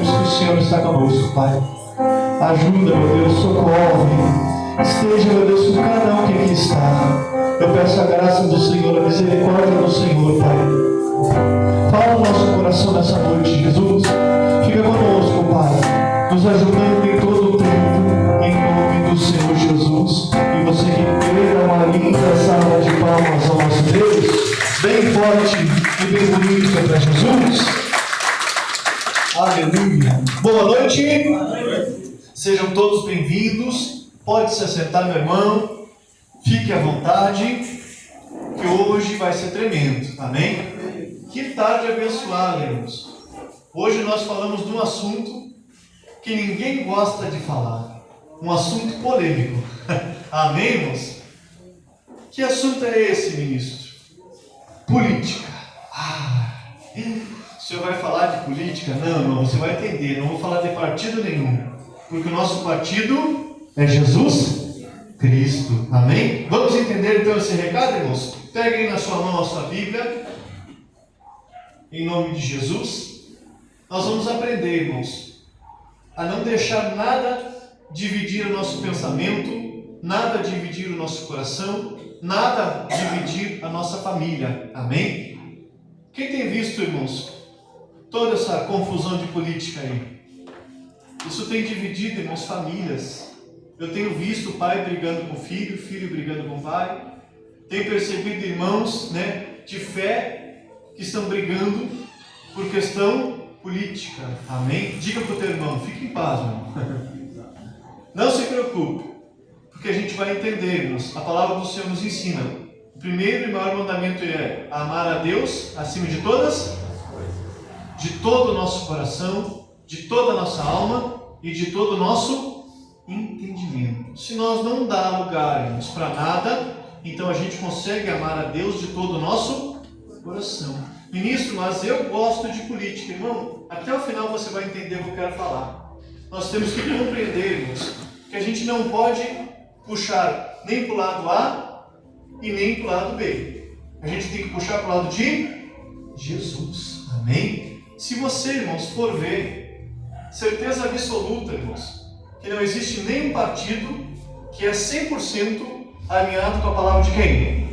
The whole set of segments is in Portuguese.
sabemos que o Senhor está conosco, Pai. Ajuda, meu Deus, socorre. Esteja, meu Deus, com cada um que aqui está. Eu peço a graça do Senhor, a misericórdia do Senhor, Pai. Fala no nosso coração nessa noite, Jesus. Fica conosco, Pai, nos ajudando em todo o tempo, em nome do Senhor Jesus. E você que crê, dá uma linda salva de palmas ao nosso Deus, bem forte e bem bonita para Jesus. Aleluia. Boa noite. Sejam todos bem-vindos. Pode se assentar, meu irmão. Fique à vontade, que hoje vai ser tremendo. Amém? Que tarde abençoada, irmãos. Hoje nós falamos de um assunto que ninguém gosta de falar. Um assunto polêmico. Amém, irmãos? Que assunto é esse, ministro? Política. O senhor vai falar de política? Não, você vai entender. Não vou falar de partido nenhum. Porque o nosso partido é Jesus Cristo. Amém? Vamos entender então esse recado, irmãos? Peguem na sua mão a sua Bíblia. Em nome de Jesus. Nós vamos aprender, irmãos, a não deixar nada dividir o nosso pensamento, nada dividir o nosso coração, nada dividir a nossa família. Amém? Quem tem visto, irmãos, toda essa confusão de política aí? Isso tem dividido, irmãos, famílias. Eu tenho visto o pai brigando com o filho brigando com o pai. Tenho percebido irmãos, de fé que estão brigando por questão política. Amém? Diga para o teu irmão, fique em paz, irmão. Não se preocupe, porque a gente vai entender, irmãos. A palavra do Senhor nos ensina. O primeiro e maior mandamento é amar a Deus acima de todas, de todo o nosso coração, de toda a nossa alma e de todo o nosso entendimento. Se nós não dar lugar, irmãos, para nada, então a gente consegue amar a Deus de todo o nosso coração. Ministro, mas eu gosto de política. Irmão, até o final você vai entender o que eu quero falar. Nós temos que compreender, irmãos, que a gente não pode puxar nem para o lado A e nem para o lado B. A gente tem que puxar para o lado de Jesus. Amém? Se você, irmãos, for ver, certeza absoluta, irmãos, que não existe nenhum partido que é 100% alinhado com a palavra de quem?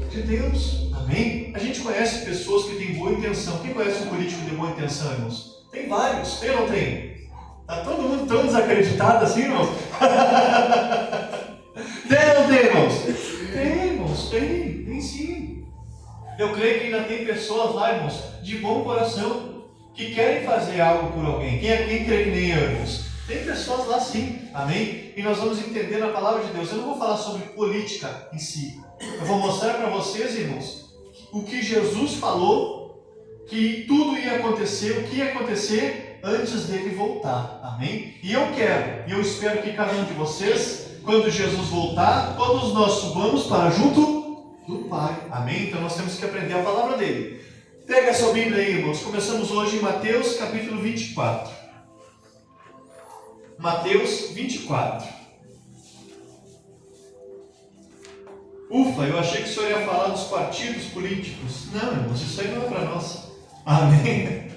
De Deus. Amém? A gente conhece pessoas que têm boa intenção. Quem conhece um político de boa intenção, irmãos? Tem vários. Tem ou não tem? Está todo mundo tão desacreditado assim, irmãos? Tem ou não tem, irmãos? Tem, irmãos. Tem sim. Eu creio que ainda tem pessoas lá, irmãos, de bom coração, que querem fazer algo por alguém. Quem crê que nem eu, irmãos? Tem pessoas lá sim. Amém? E nós vamos entender na palavra de Deus. Eu não vou falar sobre política em si. Eu vou mostrar para vocês, irmãos, o que Jesus falou, que tudo ia acontecer, o que ia acontecer antes dele voltar. Amém? E eu quero, e eu espero que cada um de vocês, quando Jesus voltar, todos nós subamos para junto do Pai. Amém? Então nós temos que aprender a palavra dele. Pega a sua Bíblia aí, irmãos. Começamos hoje em Mateus capítulo 24. Mateus 24. Ufa, eu achei que o senhor ia falar dos partidos políticos. Não, irmãos, isso aí não é para nós. Amém?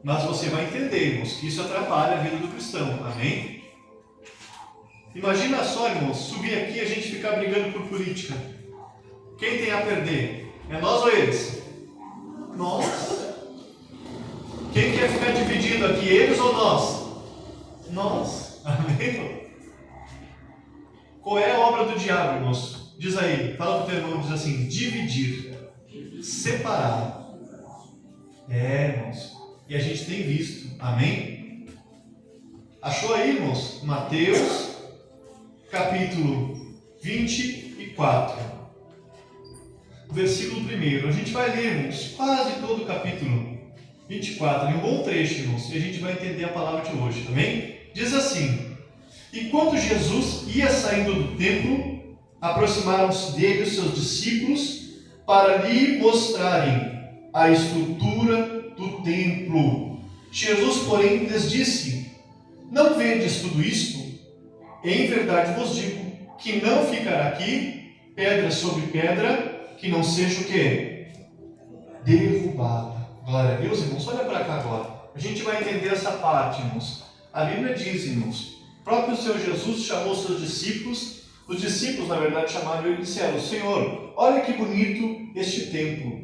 Mas você vai entender, irmãos, que isso atrapalha a vida do cristão. Amém? Imagina só, irmãos, subir aqui e a gente ficar brigando por política. Quem tem a perder? É nós ou eles? Nós. Quem quer ficar dividido aqui, eles ou nós? Nós. Amém? Qual é a obra do diabo, irmãos? Diz aí, fala para o teu irmão, diz assim: dividir, separar. Irmãos, e a gente tem visto, amém? Achou aí, irmãos? Mateus, capítulo 24, versículo 1. A gente vai ler, irmãos, quase todo o capítulo 24, um bom trecho, irmãos, e a gente vai entender a palavra de hoje, amém? Diz assim: enquanto Jesus ia saindo do templo, aproximaram-se dele os seus discípulos para lhe mostrarem a estrutura do templo. Jesus, porém, lhes disse: não vedes tudo isto? Em verdade vos digo que não ficará aqui pedra sobre pedra que não seja o quê? Derrubada. Glória a Deus, irmãos. Olha para cá agora. A gente vai entender essa parte, irmãos. A Bíblia diz, irmãos, o próprio Senhor Jesus chamou seus discípulos, os discípulos, na verdade, chamaram ele e disseram: Senhor, olha que bonito este templo.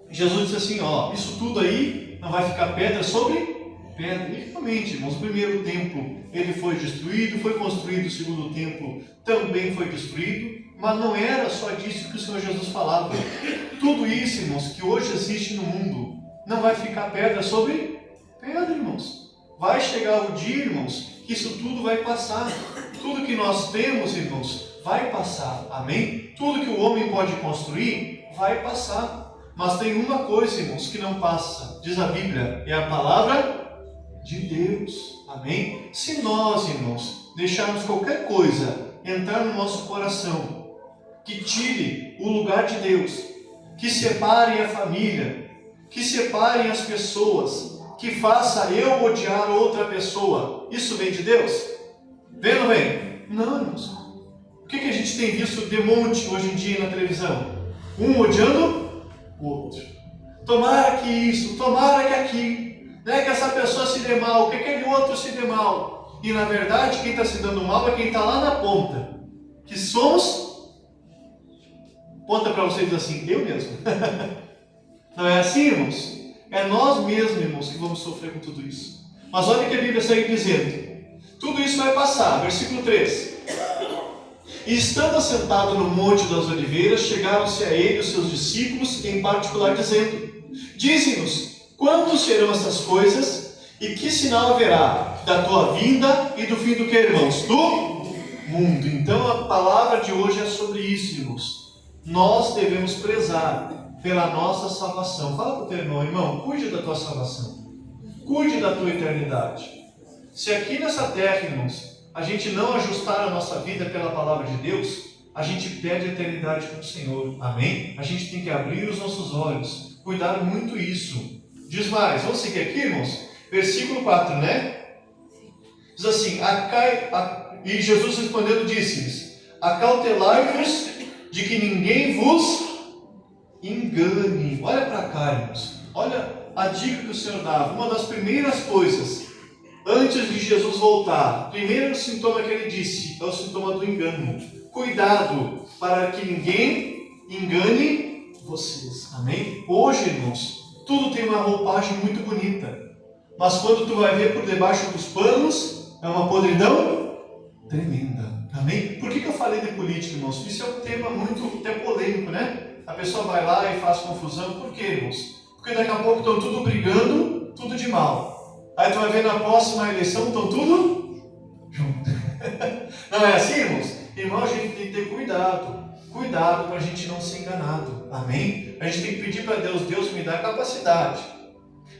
Jesus disse assim, isso tudo aí não vai ficar pedra sobre pedra. E realmente, irmãos, o primeiro templo, ele foi destruído, foi construído o segundo templo, também foi destruído, mas não era só disso que o Senhor Jesus falava. Tudo isso, irmãos, que hoje existe no mundo, não vai ficar pedra sobre pedra, irmãos. Vai chegar o dia, irmãos, que isso tudo vai passar. Tudo que nós temos, irmãos, vai passar. Amém? Tudo que o homem pode construir, vai passar. Mas tem uma coisa, irmãos, que não passa. Diz a Bíblia, é a palavra de Deus. Amém? Se nós, irmãos, deixarmos qualquer coisa entrar no nosso coração, que tire o lugar de Deus, que separe a família, que separem as pessoas, que faça eu odiar outra pessoa, isso vem de Deus? Vem ou não vem? Não, irmãos. O que a gente tem visto de monte hoje em dia na televisão? Um odiando o outro. Tomara que isso, tomara que aquilo, né? Que essa pessoa se dê mal, que aquele outro se dê mal. E na verdade, quem está se dando mal é quem está lá na ponta. Que somos, ponta para vocês assim, eu mesmo. Não é assim, irmãos? É nós mesmos, irmãos, que vamos sofrer com tudo isso. Mas olha o que a Bíblia segue dizendo. Tudo isso vai passar. Versículo 3. E estando assentado no Monte das Oliveiras, chegaram-se a ele os seus discípulos, em particular dizendo: Dize-nos, quando serão essas coisas, e que sinal haverá da tua vinda e do fim do que, irmãos? Do mundo. Então a palavra de hoje é sobre isso, irmãos. Nós devemos prezar pela nossa salvação. Fala para o teu irmão: irmão, cuide da tua salvação. Cuide da tua eternidade. Se aqui nessa terra, irmãos, a gente não ajustar a nossa vida pela palavra de Deus, a gente perde a eternidade com o Senhor. Amém? A gente tem que abrir os nossos olhos, cuidar muito isso. Diz mais, vamos seguir aqui, irmãos? Versículo 4, né? Diz assim, e Jesus respondendo disse-lhes: acautelai-vos de que ninguém vos engane. Olha para cá, irmãos. Olha a dica que o Senhor dava. Uma das primeiras coisas antes de Jesus voltar, o primeiro sintoma que ele disse é o sintoma do engano. Cuidado para que ninguém engane vocês. Amém? Hoje, irmãos, tudo tem uma roupagem muito bonita, mas quando tu vai ver por debaixo dos panos, é uma podridão tremenda. Amém? Por que eu falei de política, irmãos? Isso é um tema muito até polêmico, né? A pessoa vai lá e faz confusão. Por quê, irmãos? Porque daqui a pouco estão tudo brigando, tudo de mal. Aí tu vai ver na próxima eleição, estão tudo junto. Não é assim, irmãos? Irmão, a gente tem que ter cuidado. Cuidado para a gente não ser enganado. Amém? A gente tem que pedir para Deus: Deus, me dá capacidade,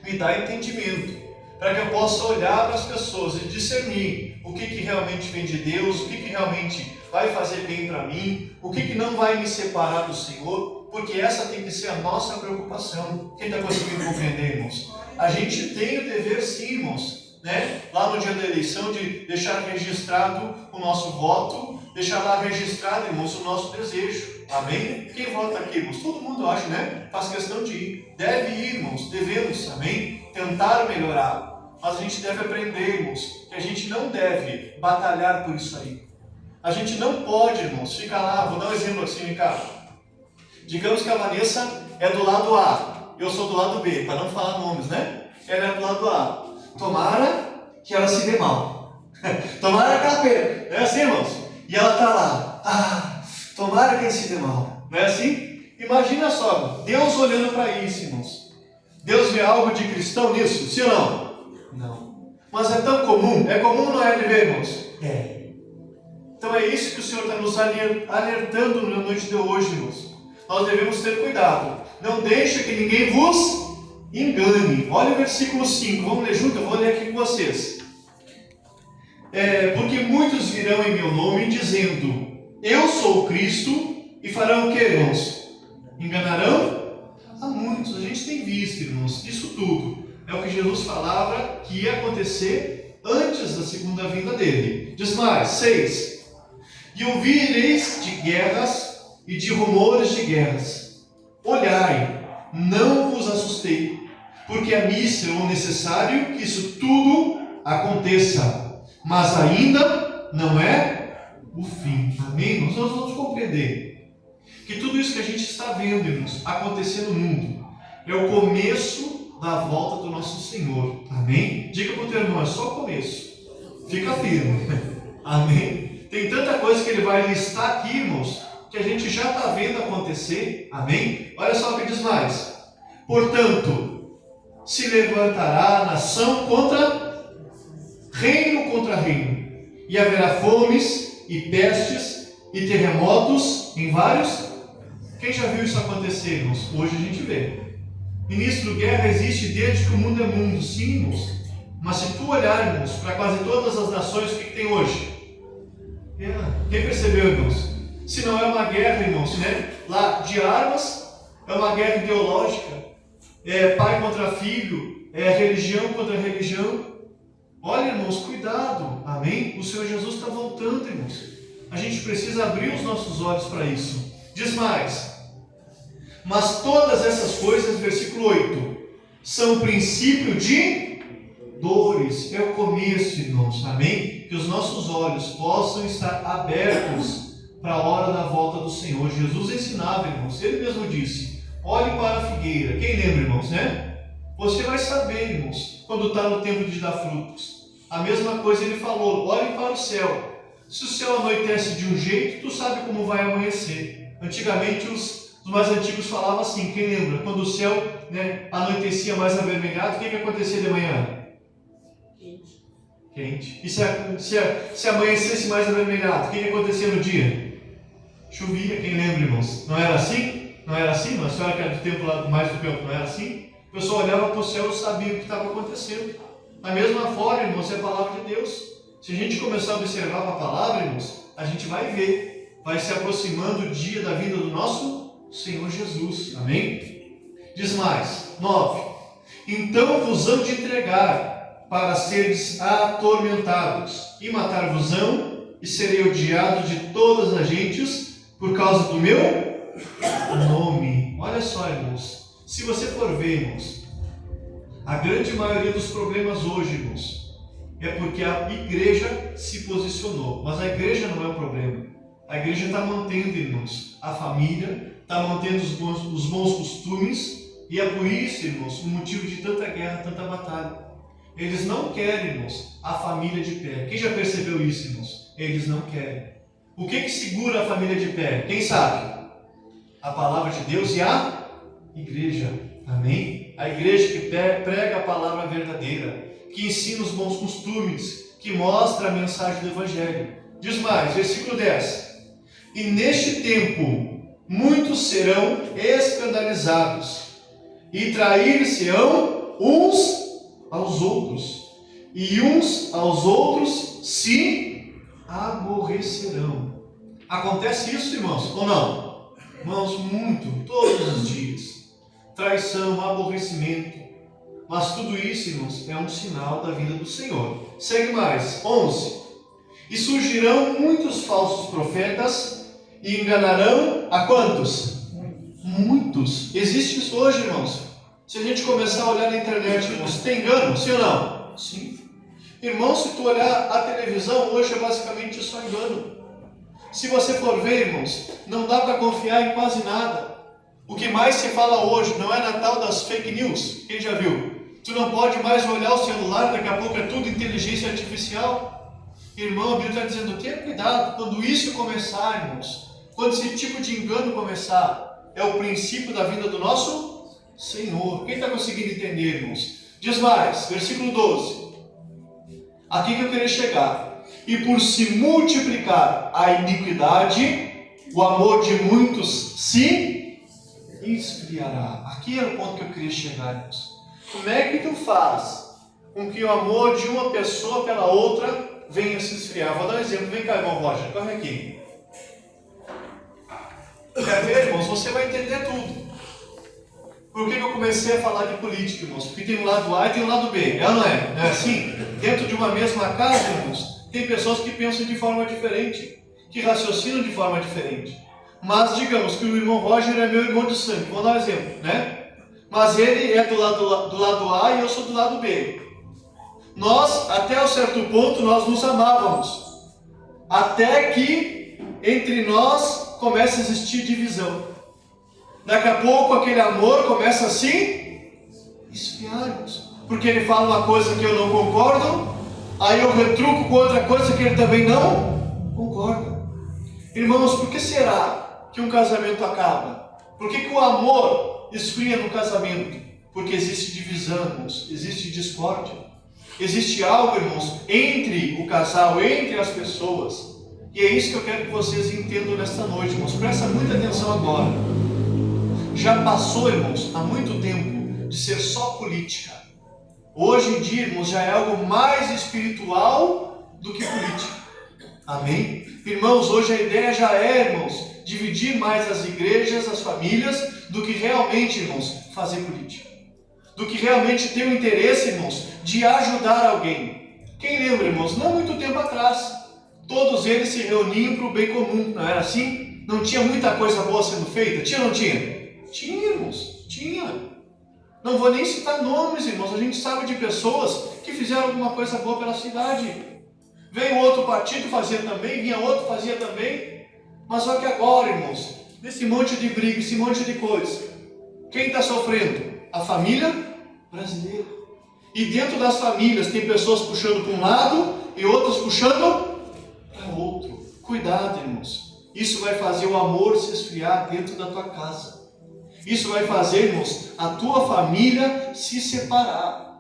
me dá entendimento, para que eu possa olhar para as pessoas e discernir o que realmente vem de Deus, o que realmente vai fazer bem para mim, o que não vai me separar do Senhor, porque essa tem que ser a nossa preocupação. Quem está conseguindo compreender, irmãos? A gente tem o dever, sim, irmãos, né? Lá no dia da eleição, de deixar registrado o nosso voto, deixar lá registrado, irmãos, o nosso desejo. Amém? Quem vota aqui, irmãos? Todo mundo, eu acho, né? Faz questão de ir. Deve ir, irmãos. Devemos, amém? Tentar melhorar. Mas a gente deve aprender, irmãos, que a gente não deve batalhar por isso aí. A gente não pode, irmãos, ficar lá. Vou dar um exemplo assim, vem cá. Digamos que a Vanessa é do lado A. Eu sou do lado B, para não falar nomes, né? Ela é do lado A. Tomara que ela se dê mal. Tomara que ela perca. Não é assim, irmãos? E ela está lá. Tomara que ele se dê mal. Não é assim? Imagina só, Deus olhando para isso, irmãos. Deus vê algo de cristão nisso? Sim ou não? Não. Mas é tão comum. É comum ou não é de ver, irmãos? É. Então é isso que o Senhor está nos alertando na noite de hoje, irmãos. Nós devemos ter cuidado. Não deixe que ninguém vos engane. Olha o versículo 5. Vamos ler junto? Eu vou ler aqui com vocês. Porque muitos virão em meu nome dizendo: eu sou o Cristo, e farão o que, irmãos? Enganarão a muitos. A gente tem visto, irmãos, isso tudo é o que Jesus falava que ia acontecer antes da segunda vinda dele. Diz mais, 6. E ouvireis de guerras e de rumores de guerras. Olhai, não vos assustei, porque é míssil ou necessário que isso tudo aconteça, mas ainda não é o fim. Amém? Nós vamos compreender que tudo isso que a gente está vendo, irmãos, acontecer no mundo, é o começo da volta do nosso Senhor. Amém? Diga para o teu irmão, é só o começo. Fica firme. Amém? Tem tanta coisa que ele vai listar aqui, irmãos, que a gente já está vendo acontecer. Amém? Olha só o que diz mais. Portanto, se levantará nação contra reino, e haverá fomes e pestes e terremotos em vários. Quem já viu isso acontecer, irmãos? Hoje a gente vê. Ministro, guerra existe desde que o mundo é mundo, sim, irmãos. Mas se tu olharmos para quase todas as nações, o que tem hoje? Quem percebeu, irmãos? Se não é uma guerra, irmãos, né? Lá de armas, é uma guerra ideológica. É pai contra filho, é religião contra religião. Olha, irmãos, cuidado. Amém? O Senhor Jesus está voltando, irmãos. A gente precisa abrir os nossos olhos para isso. Diz mais. Mas todas essas coisas, versículo 8, são princípio de dores. É o começo, irmãos. Amém? Que os nossos olhos possam estar abertos para a hora da volta do Senhor. Jesus ensinava, irmãos. Ele mesmo disse, olhe para a figueira. Quem lembra, irmãos, né? Você vai saber, irmãos, quando está no tempo de dar frutos. A mesma coisa ele falou, olhe para o céu. Se o céu anoitece de um jeito, tu sabe como vai amanhecer. Antigamente os mais antigos falavam assim, quem lembra? Quando o céu, né, anoitecia mais avermelhado, o que acontecia de manhã? Quente. E se amanhecesse mais avermelhado, o que acontecia no dia? Chovia, quem lembra, irmãos? Não era assim? Não era assim? A senhora que era do tempo lá, mais do campo, não era assim? O pessoal olhava para o céu e sabia o que estava acontecendo. Da mesma forma, irmãos, é a palavra de Deus. Se a gente começar a observar a palavra, irmãos, a gente vai ver. Vai se aproximando o dia da vinda do nosso Senhor Jesus. Amém? Diz mais, 9. Então vos hão de entregar para seres atormentados, e matar-vos-ão, e serei odiado de todas as gentes, por causa do meu nome. Olha só, irmãos. Se você for ver, irmãos, a grande maioria dos problemas hoje, irmãos, é porque a igreja se posicionou. Mas a igreja não é o problema. A igreja está mantendo, irmãos, a família, está mantendo os bons costumes, e é por isso, irmãos, o motivo de tanta guerra, tanta batalha. Eles não querem, irmãos, a família de pé. Quem já percebeu isso, irmãos? Eles não querem. O que segura a família de pé? Quem sabe? A palavra de Deus e a igreja. Amém? A igreja que prega a palavra verdadeira, que ensina os bons costumes, que mostra a mensagem do Evangelho. Diz mais, versículo 10. E neste tempo, muitos serão escandalizados, e trair-se-ão uns aos outros, e uns aos outros se aborrecerão. Acontece isso, irmãos, ou não? Irmãos, muito, todos os dias. Traição, aborrecimento. Mas tudo isso, irmãos, é um sinal da vinda do Senhor. Segue mais, 11. E surgirão muitos falsos profetas e enganarão a quantos? Muitos. Existe isso hoje, irmãos. Se a gente começar a olhar na internet, irmãos, tem engano, sim ou não? Sim. Irmãos, se tu olhar a televisão, hoje é basicamente só engano. Se você for ver, irmãos, não dá para confiar em quase nada. O que mais se fala hoje não é Natal das fake news. Quem já viu? Tu não pode mais olhar o celular, daqui a pouco é tudo inteligência artificial. Irmão, a Bíblia está dizendo, tenha cuidado, quando isso começar, irmãos, quando esse tipo de engano começar, é o princípio da vinda do nosso Senhor. Quem está conseguindo entender, irmãos? Diz mais, versículo 12. Aqui que eu queria chegar. E por se multiplicar a iniquidade, o amor de muitos se esfriará. Aqui era o ponto que eu queria chegar, irmãos. Como é que tu faz com que o amor de uma pessoa pela outra venha se esfriar? Vou dar um exemplo. Vem cá, irmão Roger, corre aqui. Quer ver, irmãos? Você vai entender tudo. Por que eu comecei a falar de política, irmãos? Porque tem um lado A e tem um lado B. É ou não é? Não é assim? Dentro de uma mesma casa, irmãos, tem pessoas que pensam de forma diferente, que raciocinam de forma diferente. Mas digamos que o irmão Roger é meu irmão de sangue. Vou dar um exemplo, né? mas ele é do lado A e eu sou do lado B. Nós, até um certo ponto, nós nos amávamos, até que entre nós começa a existir divisão. Daqui a pouco aquele amor começa a se esfriar, porque ele fala uma coisa que eu não concordo, aí eu retruco com outra coisa que ele também não concorda. Irmãos, por que será que um casamento acaba? Por que o amor esfria no casamento? Porque existe divisão, irmãos, existe discórdia. Existe algo, irmãos, entre o casal, entre as pessoas. E é isso que eu quero que vocês entendam nesta noite, irmãos. Presta muita atenção agora. Já passou, irmãos, há muito tempo de ser só política. Hoje em dia, irmãos, já é algo mais espiritual do que política. Amém? Irmãos, hoje a ideia já é, irmãos, dividir mais as igrejas, as famílias, do que realmente, irmãos, fazer política. Do que realmente ter o interesse, irmãos, de ajudar alguém. Quem lembra, irmãos, não muito tempo atrás, todos eles se reuniam para o bem comum, não era assim? Não tinha muita coisa boa sendo feita? Tinha ou não tinha? Tinha, irmãos, tinha. Não vou nem citar nomes, irmãos, a gente sabe de pessoas que fizeram alguma coisa boa pela cidade. Veio outro partido, fazia também, vinha outro, fazia também. Mas só que agora, irmãos, nesse monte de briga, esse monte de coisa, quem está sofrendo? A família brasileira. E dentro das famílias tem pessoas puxando para um lado e outras puxando para o outro. Cuidado, irmãos. Isso vai fazer o amor se esfriar dentro da tua casa. Isso vai fazer, irmãos, a tua família se separar.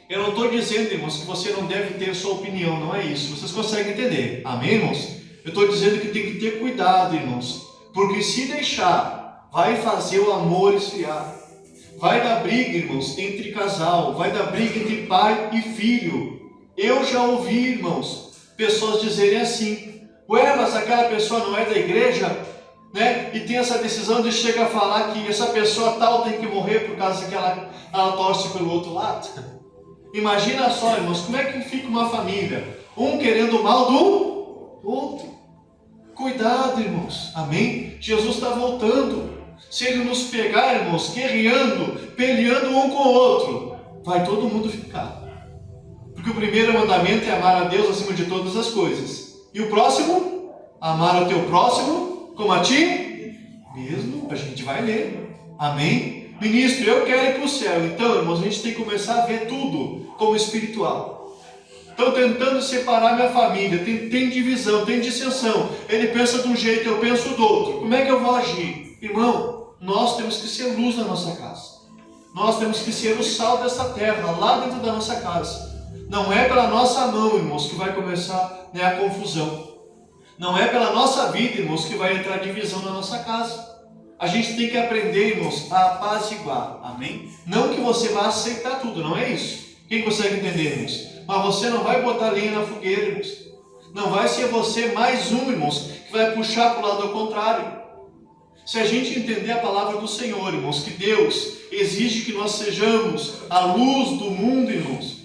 Eu não estou dizendo, irmãos, que você não deve ter a sua opinião, não é isso. Vocês conseguem entender? Amém, irmãos? Eu estou dizendo que tem que ter cuidado, irmãos. Porque se deixar, vai fazer o amor esfriar. Vai dar briga, irmãos, entre casal. Vai dar briga entre pai e filho. Eu já ouvi, irmãos, pessoas dizerem assim: ué, mas aquela pessoa não é da igreja, né? E tem essa decisão de chegar a falar que essa pessoa tal tem que morrer por causa que ela torce pelo outro lado. Imagina só, irmãos, como é que fica uma família? Um querendo o mal do outro. Cuidado, irmãos. Amém? Jesus está voltando. Se ele nos pegar, irmãos, guerreando, peleando um com o outro, vai todo mundo ficar. Porque o primeiro mandamento é amar a Deus acima de todas as coisas. E o próximo? Amar o teu próximo como a ti mesmo. A gente vai ler. Amém? Ministro, eu quero ir para o céu. Então, irmãos, a gente tem que começar a ver tudo como espiritual. Estão tentando separar minha família. Tem divisão, tem dissensão. Ele pensa de um jeito, eu penso do outro. Como é que eu vou agir? Irmão, nós temos que ser luz na nossa casa. Nós temos que ser o sal dessa terra, lá dentro da nossa casa. Não é pela nossa mão, irmãos, que vai começar, né, a confusão. Não é pela nossa vida, irmãos, que vai entrar divisão na nossa casa. A gente tem que aprender, irmãos, a apaziguar. Amém? Não que você vá aceitar tudo, não é isso. Quem consegue entender, irmãos? Mas você não vai botar lenha na fogueira, irmãos. Não vai ser você mais um, irmãos, que vai puxar para o lado ao contrário. Se a gente entender a palavra do Senhor, irmãos, que Deus exige que nós sejamos a luz do mundo, irmãos,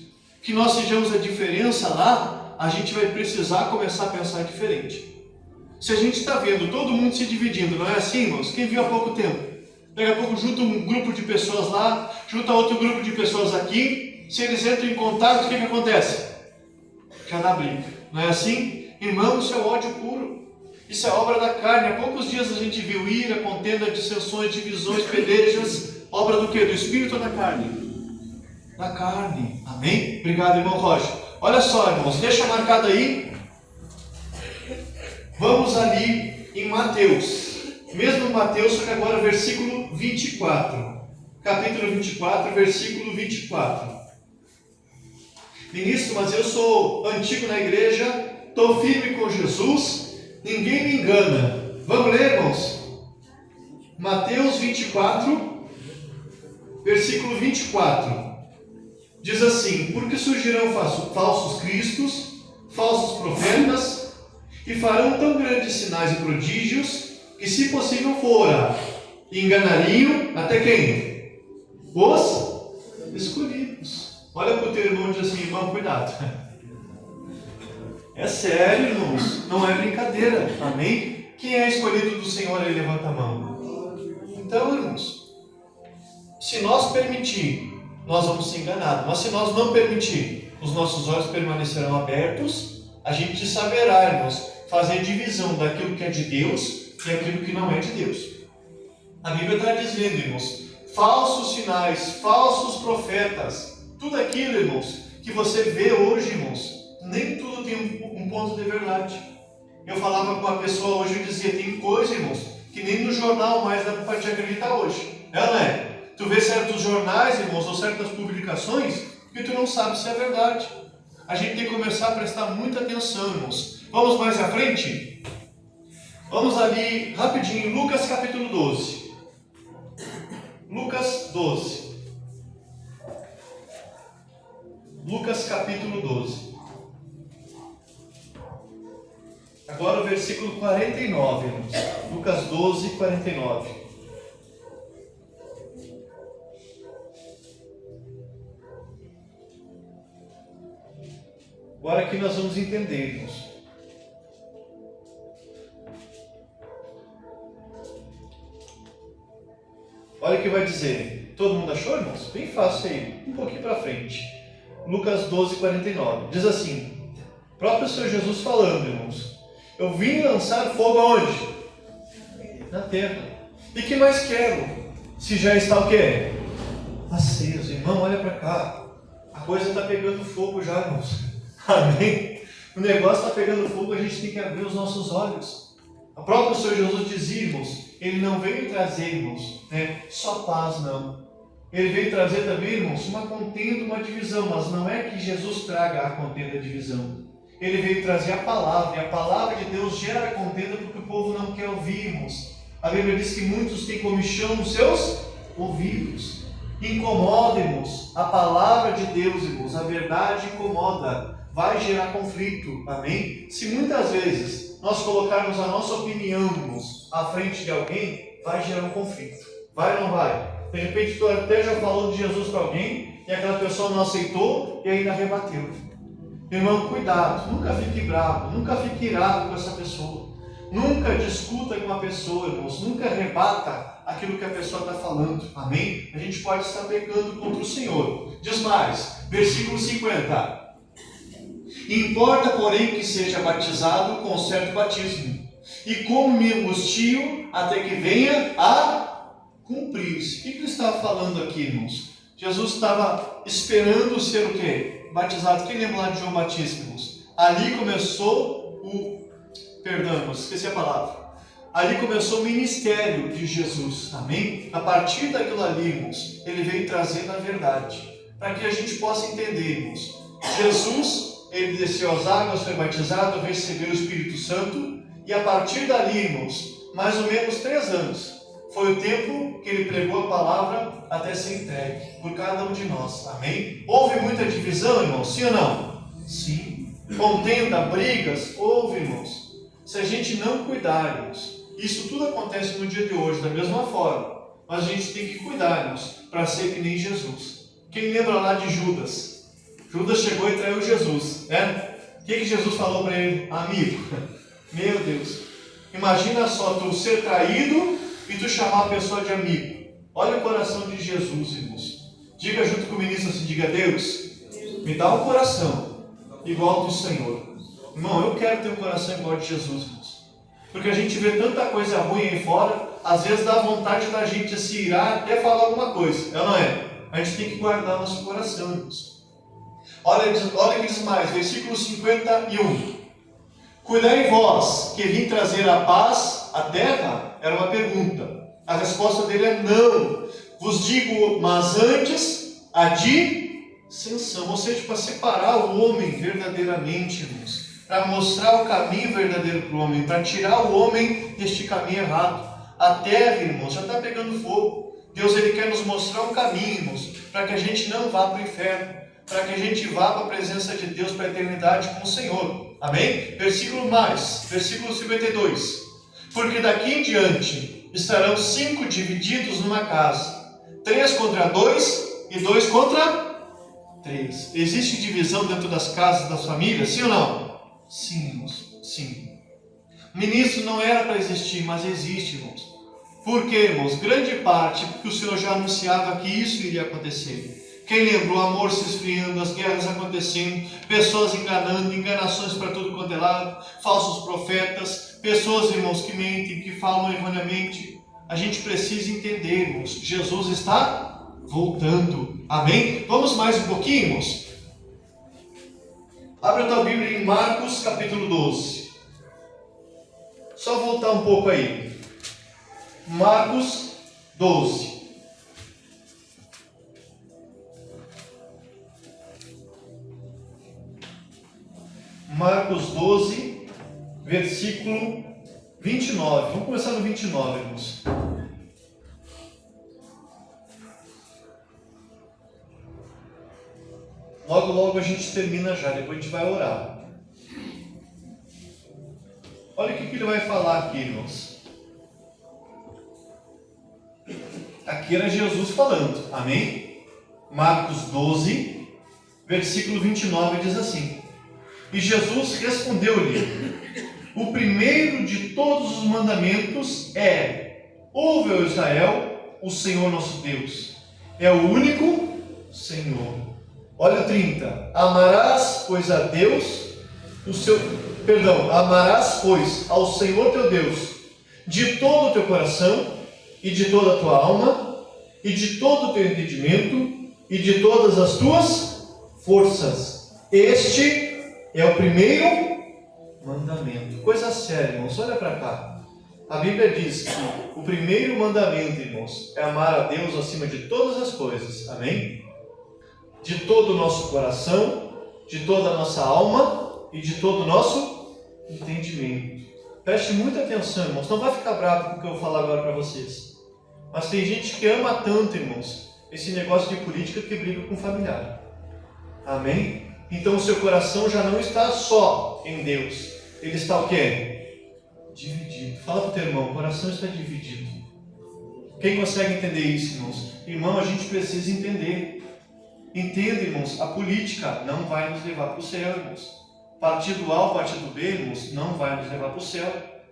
que nós sejamos a diferença lá, a gente vai precisar começar a pensar diferente. Se a gente está vendo todo mundo se dividindo, não é assim, irmãos? Quem viu há pouco tempo? Daqui a pouco junta um grupo de pessoas lá, junta outro grupo de pessoas aqui, se eles entram em contato, o que acontece? Já dá briga, não é assim? Irmão, isso é ódio puro. Isso é obra da carne. Há poucos dias a gente viu ira, contenda, dissensões, divisões, pelejas. Obra do quê? Do espírito ou da carne? Da carne. Amém? Obrigado, irmão Rocha. Olha só, irmãos, deixa marcado aí. Vamos ali em Mateus. Mesmo Mateus, só que agora versículo 24. Capítulo 24, versículo 24. Ministro, mas eu sou antigo na igreja, estou firme com Jesus, ninguém me engana. Vamos ler, irmãos? Mateus 24, versículo 24. Diz assim: porque surgirão falsos cristos, falsos profetas, e farão tão grandes sinais e prodígios, que se possível fora, enganariam até quem? Os escolhidos. Olha para o teu irmão e diz assim: irmão, cuidado. É sério, irmãos, não é brincadeira. Amém? Quem é escolhido do Senhor, ele levanta a mão. Então, irmãos, Se nós permitir, nós vamos ser enganados. Mas se nós não permitir, os nossos olhos permanecerão abertos, a gente saberá, irmãos, fazer divisão daquilo que é de Deus e aquilo que não é de Deus. A Bíblia está dizendo, irmãos, falsos sinais, falsos profetas, tudo aquilo, irmãos, que você vê hoje, irmãos, nem tudo tem um ponto de verdade. Eu falava com uma pessoa hoje e dizia, tem coisa, irmãos, que nem no jornal mais dá para te acreditar hoje. É ou não é? Tu vê certos jornais, irmãos, ou certas publicações, que tu não sabe se é verdade. A gente tem que começar a prestar muita atenção, irmãos. Vamos mais à frente? Vamos ali rapidinho, Lucas capítulo 12. Lucas 12. Lucas capítulo 12. Agora o versículo 49, irmãos. Lucas 12, 49. Agora aqui nós vamos entender, irmãos. Olha o que vai dizer. Todo mundo achou, irmãos? Bem fácil aí. Um pouquinho para frente. Lucas 12, 49. Diz assim. Próprio Senhor Jesus falando, irmãos. Eu vim lançar fogo aonde? Na terra. E que mais quero? Se já está o quê? Aceso. Irmão, olha para cá. A coisa está pegando fogo já, irmãos. Amém? O negócio está pegando fogo, a gente tem que abrir os nossos olhos. O próprio Senhor Jesus dizia, irmãos, Ele não veio trazer, irmãos, só paz, não. Ele veio trazer também, irmãos, uma contenda, uma divisão, mas não é que Jesus traga a contenda, a divisão. Ele veio trazer a palavra, e a palavra de Deus gera contenda porque o povo não quer ouvir, irmãos. A Bíblia diz que muitos têm comichão nos seus ouvidos. Incomoda, irmãos, a palavra de Deus, irmãos, a verdade incomoda. Vai gerar conflito, amém? Se muitas vezes nós colocarmos a nossa opinião, irmãos, à frente de alguém, vai gerar um conflito. Vai ou não vai? De repente tu até já falou de Jesus para alguém e aquela pessoa não aceitou e ainda rebateu. Irmão, cuidado, nunca fique bravo, nunca fique irado com essa pessoa. Nunca discuta com a pessoa, irmãos, nunca rebata aquilo que a pessoa está falando, amém? A gente pode estar pecando contra o Senhor. Diz mais, versículo 50. Importa, porém, que seja batizado com certo batismo, e come angustio até que venha a cumprir-se. O que ele estava falando aqui, irmãos? Jesus estava esperando ser o quê? Batizado. Quem lembra lá de João Batista, irmãos? Ali começou esqueci a palavra. Ali começou o ministério de Jesus, amém? A partir daquilo ali, irmãos, ele veio trazendo a verdade, para que a gente possa entender, irmãos. Jesus, ele desceu às águas, foi batizado, recebeu o Espírito Santo, e a partir dali, irmãos, mais ou menos 3 anos, foi o tempo que ele pregou a palavra até ser entregue por cada um de nós, amém? Houve muita divisão, irmãos, sim ou não? Sim. Contenda, brigas, houve, irmãos. Se a gente não cuidar, irmãos, isso tudo acontece no dia de hoje, da mesma forma, mas a gente tem que cuidar, irmãos, para ser que nem Jesus. Quem lembra lá de Judas? Judas chegou e traiu Jesus, né? O que Jesus falou para ele? Amigo, meu Deus, imagina só tu ser traído e tu chamar a pessoa de amigo. Olha o coração de Jesus, irmãos. Diga junto com o ministro assim, diga: Deus, me dá um coração igual ao do Senhor. Irmão, eu quero ter um coração igual ao de Jesus, irmãos. Porque a gente vê tanta coisa ruim aí fora, às vezes dá vontade da gente se irar até falar alguma coisa, é ou não é? A gente tem que guardar nosso coração, irmãos. Olha o que diz mais, versículo 51. Cuidai vós, que vim trazer a paz à terra? Era uma pergunta. A resposta dele é não. Vos digo, mas antes, a dissensão. Ou seja, para separar o homem verdadeiramente, irmãos. Para mostrar o caminho verdadeiro para o homem. Para tirar o homem deste caminho errado. A terra, irmãos, já está pegando fogo. Deus, ele quer nos mostrar um caminho, irmãos, para que a gente não vá para o inferno. Para que a gente vá para a presença de Deus, para a eternidade com o Senhor. Amém? Versículo 52. Porque daqui em diante estarão 5 divididos numa casa, 3 contra 2 e 2 contra 3. Existe divisão dentro das casas, das famílias? Sim ou não? Sim, irmãos. Sim. Ministro não era para existir, mas existe, irmãos. Por quê, irmãos? Grande parte porque o Senhor já anunciava que isso iria acontecer. Quem lembra? O amor se esfriando, as guerras acontecendo, pessoas enganando, enganações para tudo quanto é lado, falsos profetas, pessoas, irmãos, que mentem, que falam erroneamente. A gente precisa entender, irmãos, Jesus está voltando. Amém? Vamos mais um pouquinho, irmãos? Abre a tua Bíblia em Marcos capítulo 12. Só voltar um pouco aí. Marcos 12. Marcos 12, versículo 29. Vamos começar no 29, irmãos. Logo, logo a gente termina já, depois a gente vai orar. Olha o que ele vai falar aqui, irmãos. Aqui era Jesus falando, amém? Marcos 12, versículo 29 diz assim: E Jesus respondeu-lhe: O primeiro de todos os mandamentos é: Ouve, ó Israel, o Senhor nosso Deus é o único Senhor. Olha o 30. Amarás, pois, a Deus, amarás, pois, ao Senhor teu Deus, de todo o teu coração, e de toda a tua alma, e de todo o teu entendimento, e de todas as tuas forças. Este é o primeiro mandamento. Coisa séria, irmãos, olha para cá. A Bíblia diz que o primeiro mandamento, irmãos, é amar a Deus acima de todas as coisas. Amém? De todo o nosso coração, de toda a nossa alma e de todo o nosso entendimento. Preste muita atenção, irmãos. Não vai ficar bravo com o que eu vou falar agora para vocês. Mas tem gente que ama tanto, irmãos, esse negócio de política que briga com o familiar. Amém? Então o seu coração já não está só em Deus. Ele está o quê? Dividido. Fala para o teu irmão, o coração está dividido. Quem consegue entender isso, irmãos? Irmão, a gente precisa entender. Entenda, irmãos, a política não vai nos levar para o céu, irmãos. Partido A ou partido B, irmãos, não vai nos levar para o céu.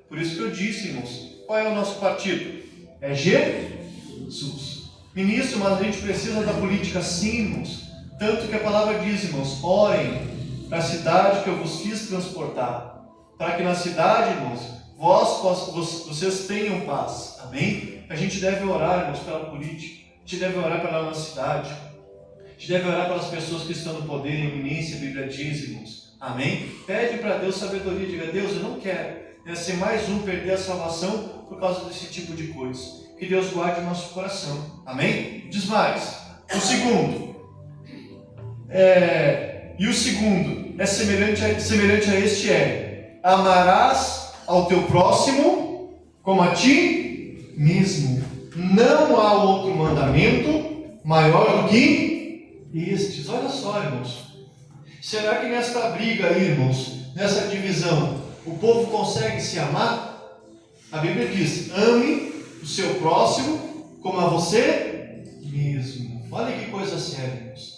Por isso que eu disse, irmãos, qual é o nosso partido? É Jesus. Ministro, mas a gente precisa da política sim, irmãos. Tanto que a palavra diz, irmãos, orem para a cidade que eu vos fiz transportar. Para que na cidade, irmãos, vocês tenham paz. Amém? A gente deve orar, irmãos, pela política. A gente deve orar pela nossa cidade. A gente deve orar pelas pessoas que estão no poder e eminência, a Bíblia diz, irmãos. Amém? Pede para Deus sabedoria. Diga: Deus, eu não quero ser mais um perder a salvação por causa desse tipo de coisa. Que Deus guarde o nosso coração. Amém? Diz mais. O segundo. E o segundo é semelhante a este amarás ao teu próximo como a ti mesmo. Não há outro mandamento maior do que estes. Olha só, irmãos. Será que nesta briga aí, irmãos, nessa divisão, o povo consegue se amar? A Bíblia diz: ame o seu próximo como a você mesmo. Olha que coisa séria, irmãos.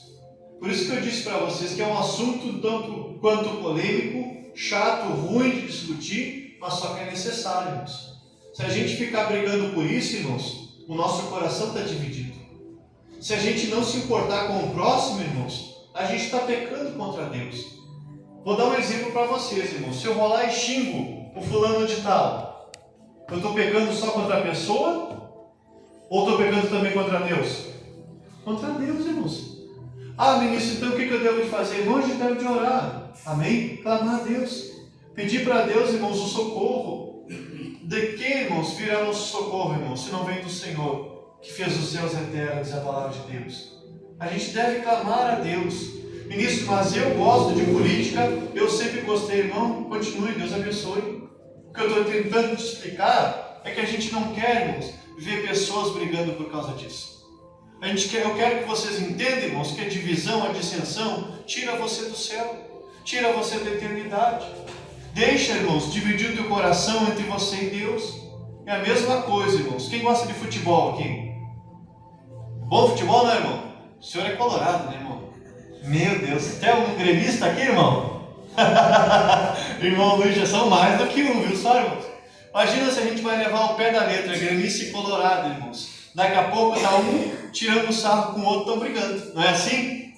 Por isso que eu disse para vocês que é um assunto tanto quanto polêmico, chato, ruim de discutir, mas só que é necessário, irmãos. Se a gente ficar brigando por isso, irmãos, o nosso coração está dividido. Se a gente não se importar com o próximo, irmãos, a gente está pecando contra Deus. Vou dar um exemplo para vocês, irmãos. Se eu vou lá e xingo o fulano de tal, eu estou pecando só contra a pessoa? Ou estou pecando também contra Deus? Contra Deus, irmãos. Ministro, então o que eu devo de fazer? Irmãos, a gente deve de orar. Amém? Clamar a Deus. Pedir para Deus, irmãos, o socorro. De que, irmãos, virá nosso socorro, irmãos, se não vem do Senhor, que fez os céus e a terra, diz a palavra de Deus. A gente deve clamar a Deus. Ministro, mas eu gosto de política, eu sempre gostei, irmão, continue, Deus abençoe. O que eu estou tentando te explicar é que a gente não quer, irmãos, ver pessoas brigando por causa disso. Eu quero que vocês entendam, irmãos, que a divisão, a dissensão, tira você do céu, tira você da eternidade. Deixa, irmãos, dividir o teu coração entre você e Deus. É a mesma coisa, irmãos. Quem gosta de futebol aqui? Bom futebol, não é, irmão? O senhor é colorado, né, irmão? Meu Deus, até um gremista aqui, irmão? Irmão Luiz, já são mais do que um, viu só, irmãos? Imagina se a gente vai levar ao pé da letra, granizo e colorado, irmãos. Daqui a pouco tá um tirando sarro com o outro, estão brigando. Não é assim?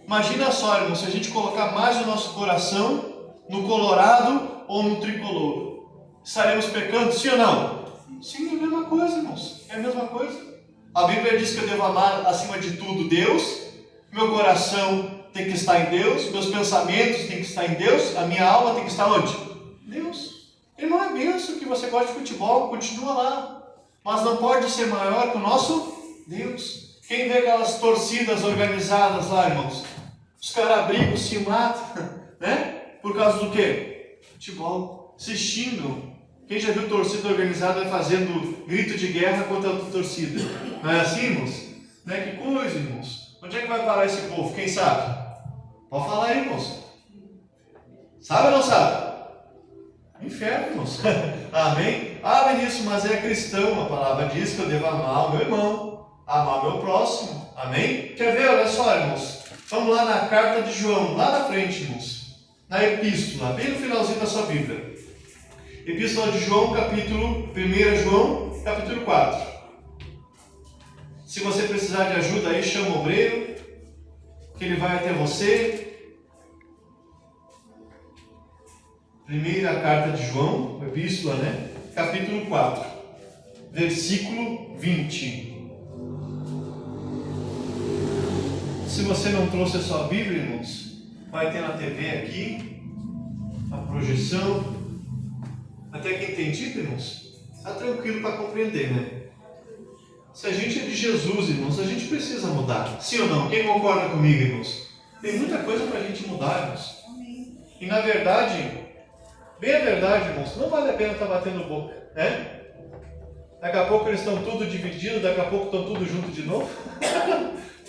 Imagina só, irmãos, se a gente colocar mais o nosso coração no colorado ou no tricolor. Estaremos pecando, sim ou não? Sim, é a mesma coisa, irmãos. É a mesma coisa. A Bíblia diz que eu devo amar acima de tudo Deus. Meu coração tem que estar em Deus. Meus pensamentos têm que estar em Deus. A minha alma tem que estar onde? Deus. Ele não é benção que você gosta de futebol, continua lá. Mas não pode ser maior que o nosso Deus. Quem vê aquelas torcidas organizadas lá, irmãos? Os caras brigam, se matam, né? Por causa do quê? Futebol. Se xingam. Quem já viu torcida organizada fazendo grito de guerra contra a outra torcida? Não é assim, irmãos? Né? Que coisa, irmãos. Onde é que vai parar esse povo? Quem sabe? Pode falar aí, irmãos. Sabe ou não sabe? Inferno, irmãos. Amém? Ah, Vinícius, mas é cristão. A palavra diz que eu devo amar o meu irmão, amar o meu próximo. Amém? Quer ver? Olha só, irmãos. Vamos lá na carta de João, lá na frente, irmãos. Na epístola, bem no finalzinho da sua Bíblia. Epístola de João, 1 João, capítulo 4. Se você precisar de ajuda aí, chama o obreiro, que ele vai até você. Primeira carta de João, epístola, né? Capítulo 4, versículo 20. Se você não trouxe a sua Bíblia, irmãos, vai ter na TV aqui, a projeção. Até que entendido, irmãos? Está tranquilo para compreender, né? Se a gente é de Jesus, irmãos, a gente precisa mudar. Sim ou não? Quem concorda comigo, irmãos? Tem muita coisa para a gente mudar, irmãos. E na verdade, bem a verdade, irmãos, não vale a pena estar batendo boca, né? Daqui a pouco eles estão tudo divididos, daqui a pouco estão tudo junto de novo.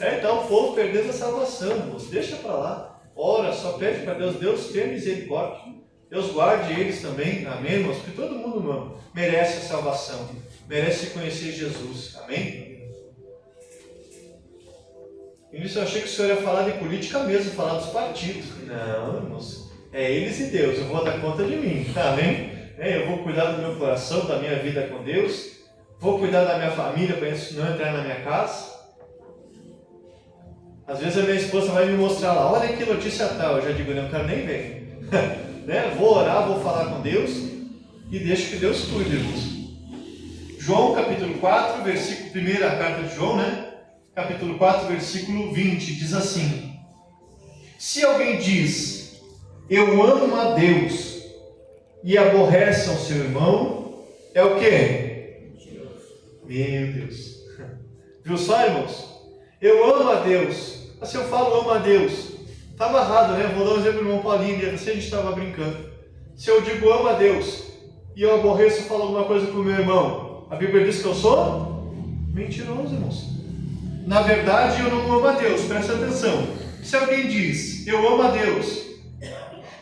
Então o povo perdendo a salvação, irmãos. Deixa para lá. Ora, só pede para Deus, Deus tenha misericórdia. Deus guarde eles também, amém, irmãos? Porque todo mundo, irmão, merece a salvação, merece conhecer Jesus, amém? E nisso eu achei que o senhor ia falar de política mesmo, falar dos partidos. Não, irmãos, é eles e Deus, eu vou dar conta de mim, amém? Eu vou cuidar do meu coração, da minha vida com Deus, vou cuidar da minha família para isso não entrar na minha casa. Às vezes a minha esposa vai me mostrar lá, olha que notícia tal, eu já digo, não quero nem ver. Né? Vou orar, vou falar com Deus e deixo que Deus cuide, irmãos. João capítulo 4, versículo, primeira carta de João, né? Capítulo 4, versículo 20, diz assim: se alguém diz, eu amo a Deus e aborrece ao seu irmão, é o quê? Meu Deus. Viu só, irmãos? Eu amo a Deus. Se eu falo amo a Deus, está amarrado, né? Vou dar um exemplo do irmão Paulinho, assim a gente estava brincando. Se eu digo amo a Deus e eu aborreço, falo alguma coisa para o meu irmão, a Bíblia diz que eu sou mentiroso, irmãos. Na verdade, eu não amo a Deus, presta atenção. Se alguém diz, eu amo a Deus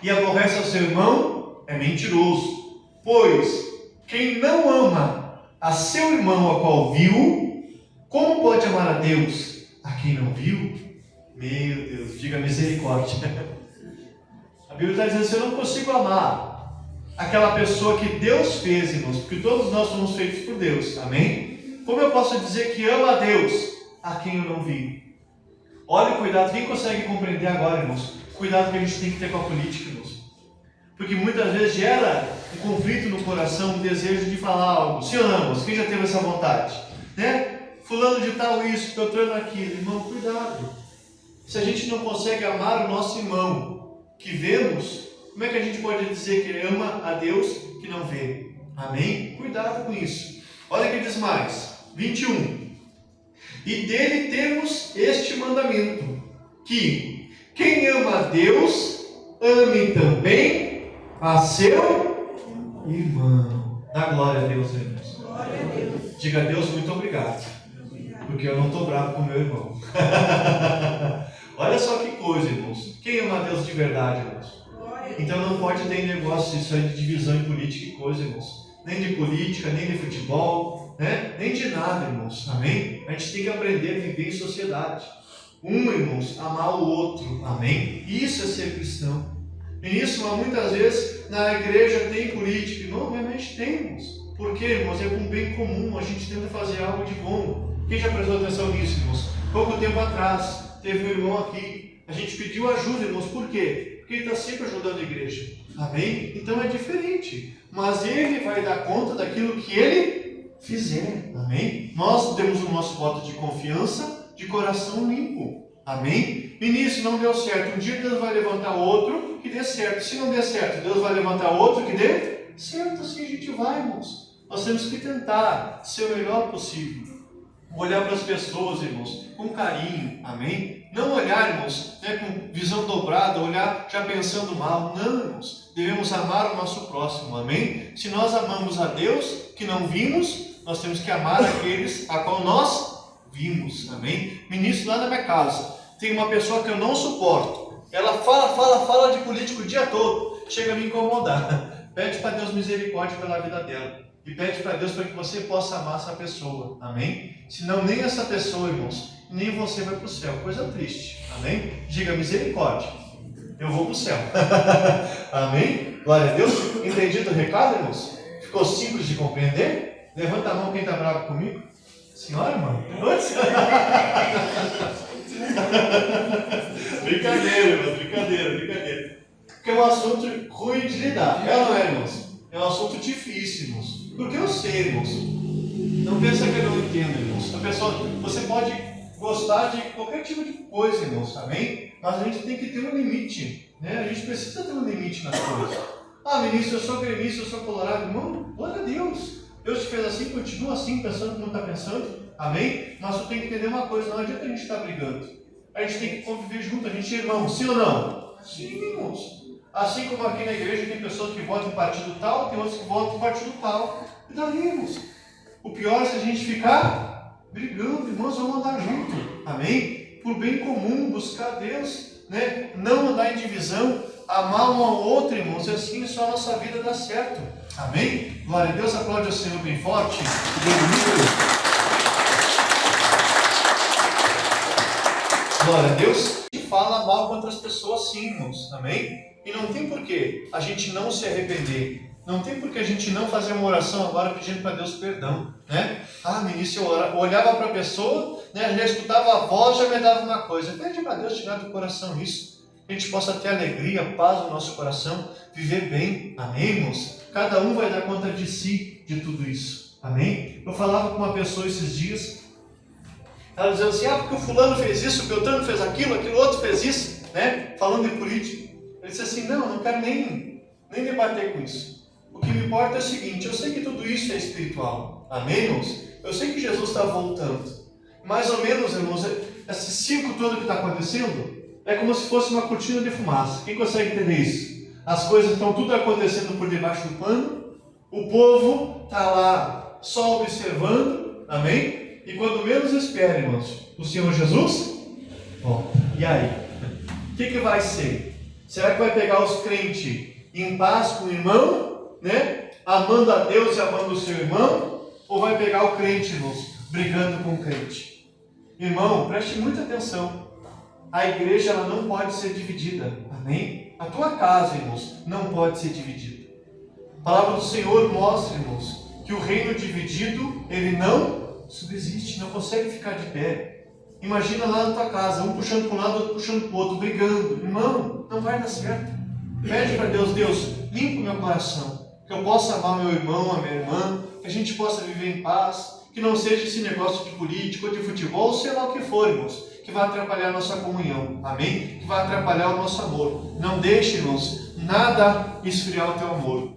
e aborrece ao seu irmão, é mentiroso. Pois, quem não ama a seu irmão a qual viu, como pode amar a Deus a quem não viu? Meu Deus, diga misericórdia. A Bíblia está dizendo assim, eu não consigo amar aquela pessoa que Deus fez, irmãos, porque todos nós somos feitos por Deus, amém? Como eu posso dizer que amo a Deus a quem eu não vi? Olha o cuidado, quem consegue compreender agora, irmãos? Cuidado que a gente tem que ter com a política, irmãos. Porque muitas vezes gera um conflito no coração, um desejo de falar algo. Sim ou não, irmãos? Quem já teve essa vontade? Né? Fulano de tal isso, Beltrano aquilo. Irmão, cuidado. Se a gente não consegue amar o nosso irmão que vemos, como é que a gente pode dizer que ama a Deus que não vê? Amém? Cuidado com isso. Olha o que diz mais. 21. E dele temos este mandamento, que quem ama a Deus, ame também a seu irmão. Dá glória a Deus, irmãos. Glória a Deus. Diga a Deus muito obrigado, porque eu não estou bravo com meu irmão. Olha só que coisa, irmãos. Quem ama a Deus de verdade, irmãos? Então não pode ter negócio isso aí de divisão em política e coisa, irmãos. Nem de política, nem de futebol, né? Nem de nada, irmãos. Amém? A gente tem que aprender a viver em sociedade. Irmãos, amar o outro. Amém? Isso é ser cristão. E nisso, muitas vezes, na igreja tem política. Não, realmente temos. Por quê, irmãos? É um bem comum, a gente tenta fazer algo de bom. Quem já prestou atenção nisso, irmãos? Pouco tempo atrás, teve um irmão aqui, a gente pediu ajuda, irmãos, por quê? Porque ele está sempre ajudando a igreja. Amém? Então é diferente. Mas ele vai dar conta daquilo que ele fizer. Amém? Nós temos o nosso voto de confiança, de coração limpo. Amém? E nisso não deu certo. Um dia Deus vai levantar outro que dê certo. Se não der certo, Deus vai levantar outro que dê certo. Assim a gente vai, irmãos. Nós temos que tentar ser o melhor possível. Olhar para as pessoas, irmãos, com carinho. Amém? Não olhar, irmãos, com visão dobrada, olhar já pensando mal. Não, irmãos. Devemos amar o nosso próximo. Amém? Se nós amamos a Deus, que não vimos, nós temos que amar aqueles a qual nós vimos. Amém? Ministro, lá na minha casa, tem uma pessoa que eu não suporto. Ela fala de político o dia todo. Chega a me incomodar. Pede para Deus misericórdia pela vida dela. E pede para Deus para que você possa amar essa pessoa. Amém? Senão nem essa pessoa, irmãos, nem você vai para o céu. Coisa triste. Amém? Diga misericórdia. Eu vou para o céu. Amém? Glória a Deus. Entendido o recado, irmãos? Ficou simples de compreender? Levanta a mão quem está bravo comigo. Senhora, irmã? Brincadeira, irmãos. Brincadeira. Porque é um assunto ruim de lidar. É ou não é, irmãos? É um assunto difícil, irmãos. Porque eu sei, irmãos. Não pensa que eu não entendo, irmãos. A pessoa, você pode gostar de qualquer tipo de coisa, irmãos, amém? Mas a gente tem que ter um limite, né? A gente precisa ter um limite nas coisas. Ah, ministro, eu sou gremista, eu sou colorado. Irmão, glória a Deus. Deus te fez assim, continua assim, pensando como está pensando, amém? Mas tu tem que entender uma coisa, não adianta a gente estar brigando. A gente tem que conviver junto, a gente é irmão, sim ou não? Sim, irmãos. Assim como aqui na igreja tem pessoas que votam em partido tal, tem outros que votam em partido tal. E daí, irmãos? O pior é se a gente ficar brigando, irmãos, vamos andar junto. Amém? Por bem comum, buscar Deus, né? Não andar em divisão, amar um ao outro, irmãos, e assim só a nossa vida dá certo. Amém? Glória a Deus, aplaude o Senhor bem forte. Glória a Deus. A gente fala mal contra as pessoas sim, irmãos. Amém? E não tem porquê a gente não se arrepender. Não tem porquê a gente não fazer uma oração agora pedindo para Deus perdão, né? Ah, ministro, eu olhava para a pessoa, né, já escutava a voz, já me dava uma coisa. Pede para Deus tirar do coração isso. Que a gente possa ter alegria, paz no nosso coração, viver bem. Amém, irmãos? Cada um vai dar conta de si, de tudo isso. Amém? Eu falava com uma pessoa esses dias, ela dizendo assim, porque o fulano fez isso, o Beltrano fez aquilo outro fez isso, né? Falando de política. Ele disse assim, não quero nem debater com isso. O que me importa é o seguinte, eu sei que tudo isso é espiritual. Amém, irmãos? Eu sei que Jesus está voltando. Mais ou menos, irmãos, esse ciclo todo que está acontecendo é como se fosse uma cortina de fumaça. Quem consegue entender isso? As coisas estão tudo acontecendo por debaixo do pano. O povo está lá só observando. Amém? E quando menos espera, irmãos, o Senhor Jesus, bom, e aí? O que vai ser? Será que vai pegar os crentes em paz com o irmão, né? Amando a Deus e amando o seu irmão? Ou vai pegar o crente, irmãos, brigando com o crente? Irmão, preste muita atenção. A igreja ela não pode ser dividida. Amém? A tua casa, irmãos, não pode ser dividida. A palavra do Senhor mostra, irmãos, que o reino dividido, ele não subsiste, não consegue ficar de pé. Imagina lá na tua casa, um puxando para um lado, outro puxando para o outro, brigando. Irmão, não vai dar certo. Pede para Deus, limpa o meu coração, que eu possa amar meu irmão, a minha irmã, que a gente possa viver em paz, que não seja esse negócio de política ou de futebol, sei lá o que for, irmãos, que vai atrapalhar a nossa comunhão, amém? Que vai atrapalhar o nosso amor. Não deixe, irmãos, nada esfriar o teu amor.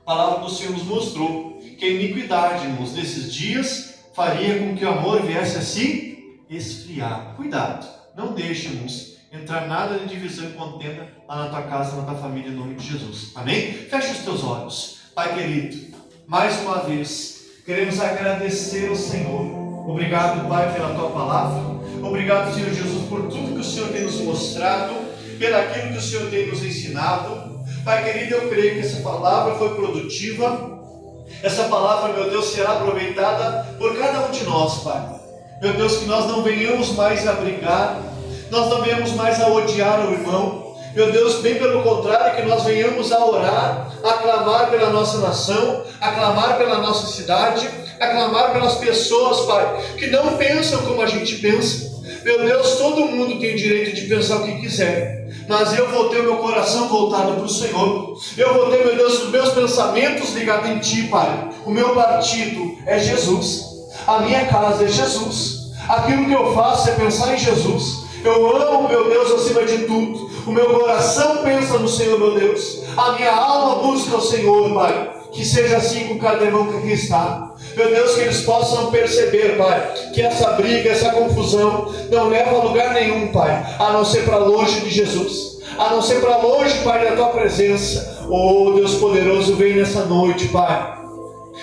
A palavra do Senhor nos mostrou que a iniquidade, irmãos, desses dias faria com que o amor viesse a se esfriar. Cuidado, não deixe, irmãos, entrar nada de divisão e contenda lá na tua casa, na tua família, em nome de Jesus. Amém? Feche os teus olhos. Pai querido, mais uma vez, queremos agradecer ao Senhor. Obrigado, Pai, pela tua palavra. Obrigado, Senhor Jesus, por tudo que o Senhor tem nos mostrado, pelaquilo que o Senhor tem nos ensinado. Pai querido, eu creio que essa palavra foi produtiva. Essa palavra, meu Deus, será aproveitada por cada um de nós, Pai. Meu Deus, que nós não venhamos mais a brigar, nós não venhamos mais a odiar o irmão, Meu Deus, bem pelo contrário, que nós venhamos a orar, a clamar pela nossa nação, a clamar pela nossa cidade, a clamar pelas pessoas, Pai, que não pensam como a gente pensa. Meu Deus, todo mundo tem o direito de pensar o que quiser, mas eu vou ter o meu coração voltado para o Senhor. Eu vou ter, meu Deus, os meus pensamentos ligados em Ti, Pai. O meu partido é Jesus, a minha casa é Jesus, aquilo que eu faço é pensar em Jesus. Eu amo, meu Deus, acima de tudo. O meu coração pensa no Senhor, meu Deus. A minha alma busca o Senhor, Pai. Que seja assim com cada irmão que aqui está. Meu Deus, que eles possam perceber, Pai, que essa briga, essa confusão não leva a lugar nenhum, Pai, a não ser para longe de Jesus, a não ser para longe, Pai, da Tua presença. Oh, Deus poderoso, vem nessa noite, Pai.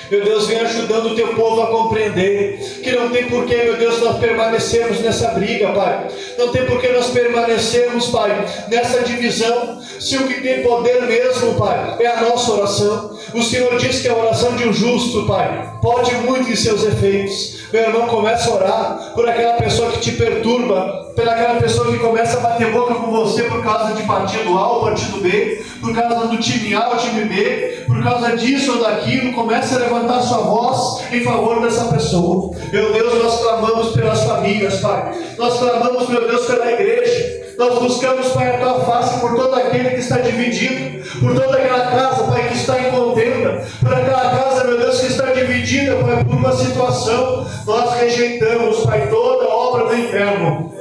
Meu Deus, vem ajudando o Teu povo a compreender que não tem porquê, meu Deus, nós permanecermos nessa briga, Pai. Não tem porquê nós permanecermos, Pai, nessa divisão, se o que tem poder mesmo, Pai, é a nossa oração. O Senhor diz que a oração de um justo, Pai, pode muito em seus efeitos. Meu irmão, começa a orar por aquela pessoa que te perturba, pelaquela pessoa que começa a bater boca com você por causa de partido A ou partido B, por causa do time A ou time B, por causa disso ou daquilo. Começa a levantar sua voz em favor dessa pessoa. Meu Deus, nós clamamos pelas famílias, Pai. Nós clamamos, meu Deus, pela igreja. Nós buscamos, Pai, a Tua face por todo aquele que está dividido, por toda aquela casa, Pai, que está em contenda, por aquela casa, meu Deus, que está dividida, Pai, por uma situação. Nós rejeitamos, Pai, toda obra do inferno.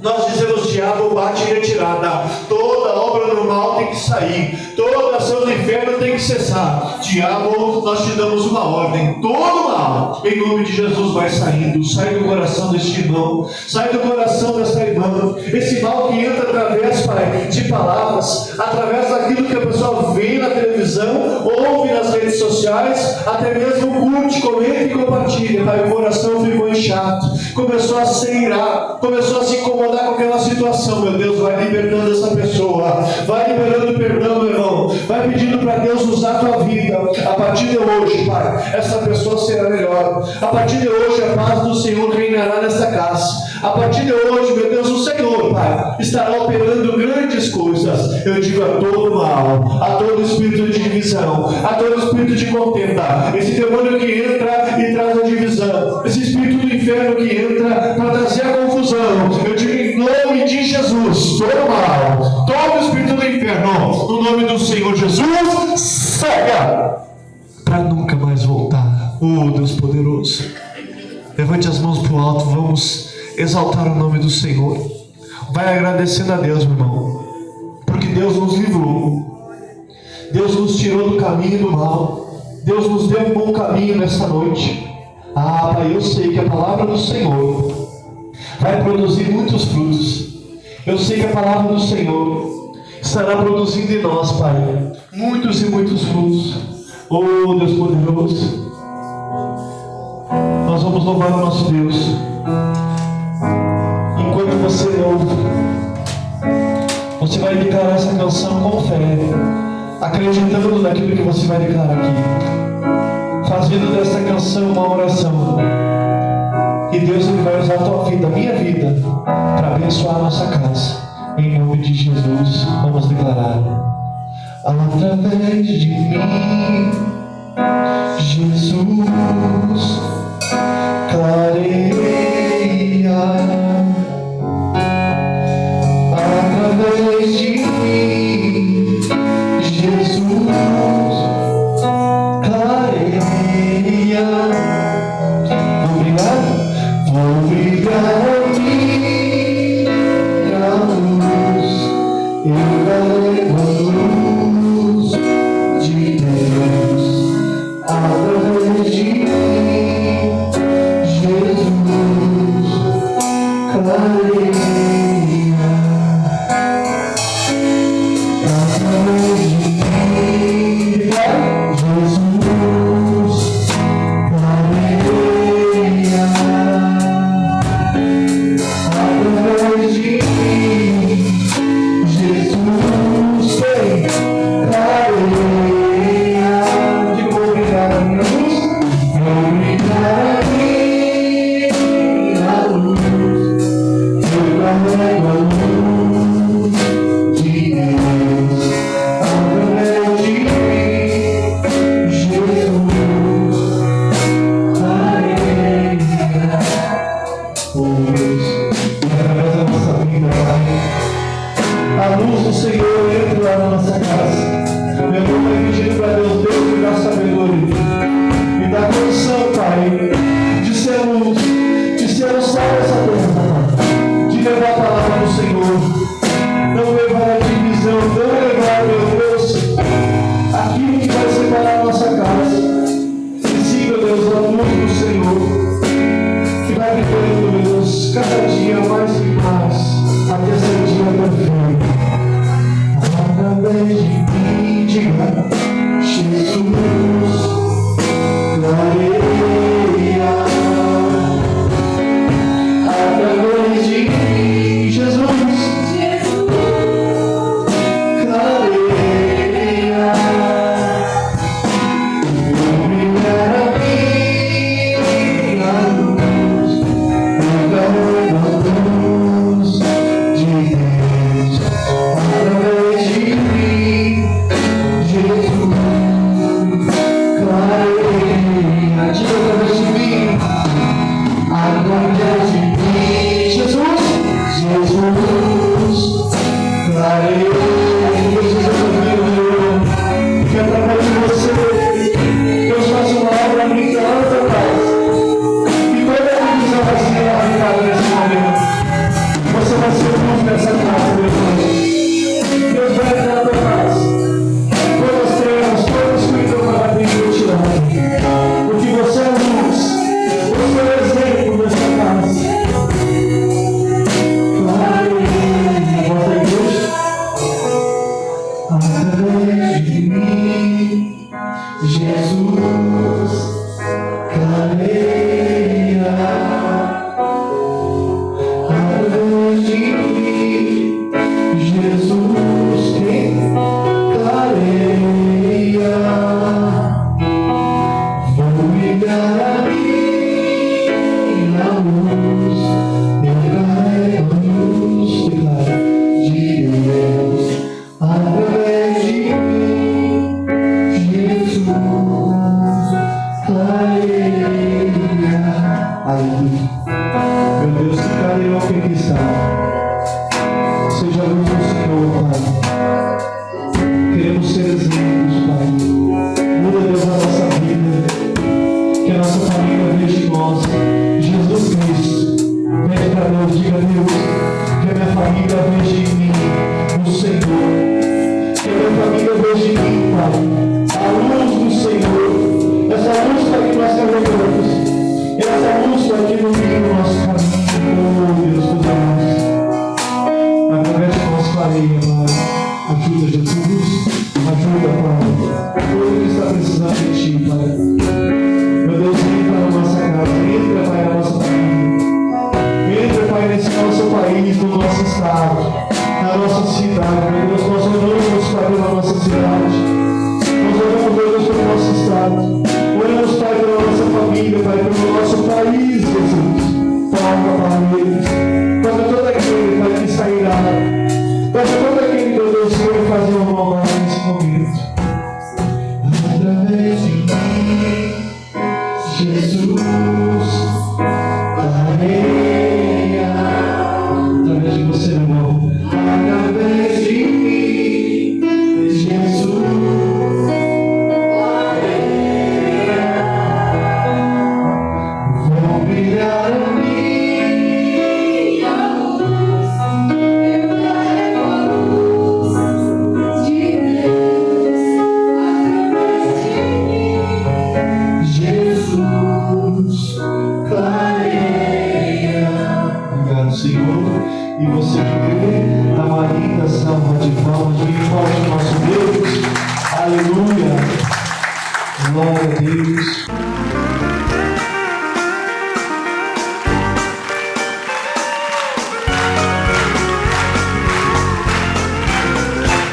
Nós dizemos: diabo, bate em retirada. Toda obra do mal tem que sair, toda ação do inferno tem que cessar. Diabo, nós te damos uma ordem: todo mal, em nome de Jesus, vai saindo. Sai do coração deste irmão, sai do coração desta irmã. Esse mal que entra através, Pai, de palavras, através daquilo que a pessoa vê na televisão, ouve nas redes sociais, até mesmo curte, comenta e compartilha. Pai, o coração ficou inchado, começou a se irar, começou a se incomodar com aquela situação. Meu Deus, vai libertando essa pessoa, vai liberando perdão, meu irmão, vai pedindo para Deus usar a tua vida. A partir de hoje, Pai, essa pessoa será melhor. A partir de hoje, a paz do Senhor reinará nessa casa. A partir de hoje, meu Deus, o Senhor, Pai, estará operando grandes coisas. Eu digo a todo mal, a todo espírito de divisão, a todo espírito de contenda, esse demônio que entra e traz a divisão, esse espírito do inferno que entra para trazer a confusão, eu digo em nome de Jesus, todo mal, todo espírito do inferno, no nome do Senhor Jesus, saia, para nunca mais voltar. Oh, Deus poderoso, levante as mãos para o alto, vamos exaltar o nome do Senhor. Vai agradecendo a Deus, meu irmão, porque Deus nos livrou, Deus nos tirou do caminho do mal, Deus nos deu um bom caminho nesta noite. Ah, Pai, eu sei que a palavra do Senhor vai produzir muitos frutos. Eu sei que a palavra do Senhor estará produzindo em nós, Pai, muitos e muitos frutos. Oh, Deus poderoso, nós vamos louvar o nosso Deus. Enquanto você louva, você vai declarar essa canção com fé, acreditando naquilo que você vai declarar aqui, fazendo dessa canção uma oração. E Deus, Ele vai usar a tua vida, a minha vida, para abençoar a nossa casa. Em nome de Jesus, vamos declarar: através de mim, Jesus clareia. Através de mim, Jesus clareia. Vou brilhar a minha luz, eu carrego a luz de Deus. Através de mim, Jesus clareia. Amém. Através de mim, Jesus clareia. Através de mim, Jesus clareia. Vou brilhar a minha luz, eu carrego a luz de Deus. Através de mim, Jesus clareia. Aleluia. Meu Deus, que clareou quem aqui está. Seja a luz do Senhor, Pai. Queremos ser exemplos, Pai. Muda, Deus, a nossa vida. Que a nossa família veja em nós Jesus Cristo. Pede para Deus, diga a Deus, que a minha família veja em mim o Senhor. Que a minha família veja em mim, Pai, a luz do Senhor. Essa luz, Pai, que nós carregamos. Essa luz, Pai, que ilumina o nosso caminho. Oh, Deus, meus amados. Através de nós, clareia, Pai. Ajuda, Jesus. Ajuda, Pai. Tudo que está precisando de Ti, Pai. Meu Deus, entra na nossa casa. Entra, Pai, na nossa família. Entra, Pai, nesse nosso país, no nosso estado, na nossa cidade. Meu Deus, nós oramos, Pai, pela nossa cidade. Nós oramos, Deus, pelo nosso estado. Oramos, Pai, pela nossa família, Pai, pelo nosso país, Jesus. Toca, Pai, eles. Toca todo aquele, Pai, que sairá. Toca todo aquele, meu Deus, que vai fazer uma mal nesse momento. Através de mim, Jesus clareia. Através de você, meu irmão. Através de mim, Jesus clareia. Vou brilhar a minha luz, eu carrego a luz de Deus. Através de mim, Jesus clareia. Obrigado, Senhor. E você que crê, dá uma linda salva de palmas, bem forte ao nosso Deus. Aleluia. Glória a Deus.